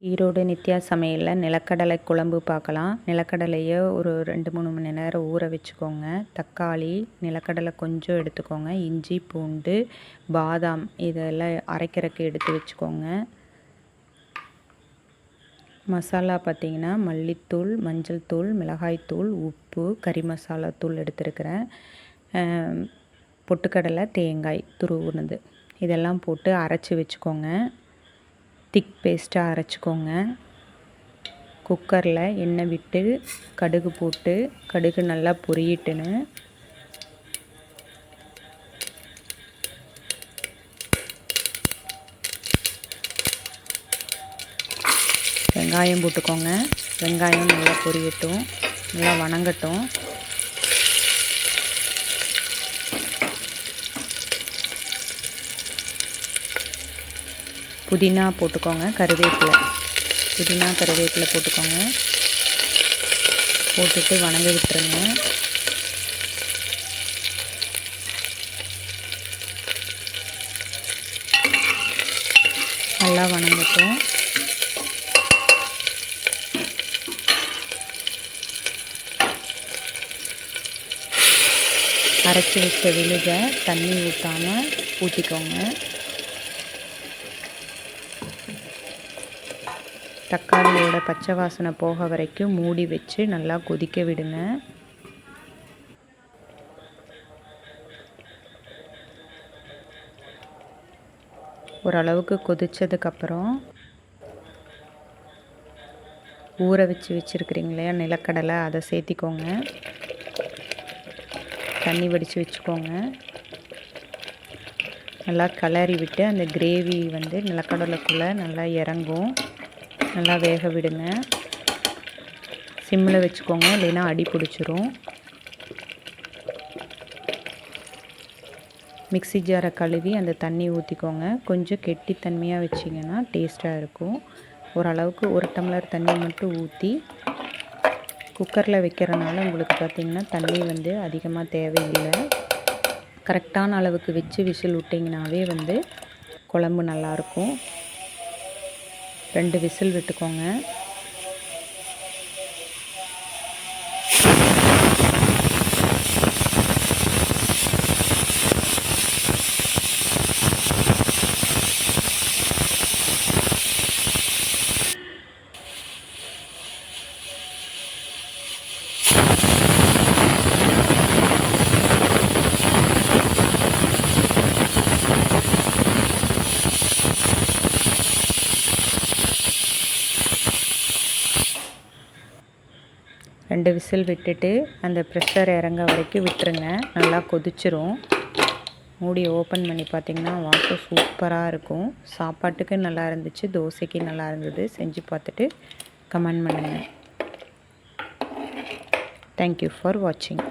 ஈரோடு நித்யா சமையலில் நிலக்கடலை குழம்பு பார்க்கலாம். நிலக்கடலையை ஒரு 2-3 மணி நேரம் ஊற வச்சுக்கோங்க. தக்காளி, நிலக்கடலை கொஞ்சம் எடுத்துக்கோங்க. இஞ்சி, பூண்டு, பாதாம் இதெல்லாம் அரைக்கிறதுக்கு எடுத்து வச்சுக்கோங்க. மசாலா பார்த்திங்கன்னா மல்லித்தூள், மஞ்சள் தூள், மிளகாய்த்தூள், உப்பு, கறி மசாலா தூள் எடுத்துருக்கிறேன். பொட்டுக்கடலை, தேங்காய் துருவுனது இதெல்லாம் போட்டு அரைச்சி வச்சுக்கோங்க. திக் பேஸ்ட்டாக அரைச்சிக்கோங்க. குக்கரில் எண்ணெய் விட்டு கடுகு போட்டு கடுகு நல்லா பொரியட்டுன்னு வெங்காயம் போட்டுக்கோங்க. வெங்காயம் நல்லா பொரியட்டும், நல்லா வணங்கட்டும். புதினா போட்டுக்கோங்க, புதினா கருவேப்பிலை போட்டுக்கோங்க. போட்டுட்டு வணங்க விட்டுருங்க. நல்லா வணங்கட்டும். அரைச்சி வச்ச விழுதை தண்ணி ஊற்றாமல் ஊற்றிக்கோங்க. தக்காளியோட பச்சை வாசனை போக வரைக்கும் மூடி வச்சு நல்லா கொதிக்க விடுங்க. ஓரளவுக்கு கொதித்ததுக்கப்புறம் ஊற வச்சுருக்கிறீங்க இல்லையா நிலக்கடலை, அதை சேர்த்திக்கோங்க. தண்ணி வடித்து வச்சுக்கோங்க. நல்லா கிளறி விட்டு அந்த கிரேவி நிலக்கடலைக்குள்ளே நல்லா இறங்கும். நல்லா வேக விடுங்க. சிம்மில் வச்சுக்கோங்க, இல்லைன்னா அடி பிடிச்சிரும். மிக்ஸி ஜாரை கழுவி அந்த தண்ணி ஊற்றிக்கோங்க. கொஞ்சம் கெட்டித்தன்மையாக வச்சிங்கன்னா டேஸ்ட்டாக இருக்கும். ஓரளவுக்கு 1 டம்ளர் தண்ணி மட்டும் ஊற்றி குக்கரில் வைக்கிறனால உங்களுக்கு பார்த்திங்கன்னா தண்ணி அதிகமாக தேவையில்லை. கரெக்டான அளவுக்கு வச்சு விசில் விட்டிங்கனாவே குழம்பு நல்லாயிருக்கும். 2 விசில் விட்டுக்கோங்க. ரெண்டு விசில் விட்டுட்டு அந்த ப்ரெஷர் இறங்க வரைக்கும் விட்டுருங்க. நல்லா கொதிச்சிரும். மூடி ஓப்பன் பண்ணி பார்த்திங்கன்னா வாசம் சூப்பராக இருக்கும். சாப்பாட்டுக்கு நல்லா இருந்துச்சு, தோசைக்கு நல்லா இருந்தது. செஞ்சு பார்த்துட்டு கமெண்ட் பண்ணுங்கள். தேங்க்யூ ஃபார் வாட்சிங்.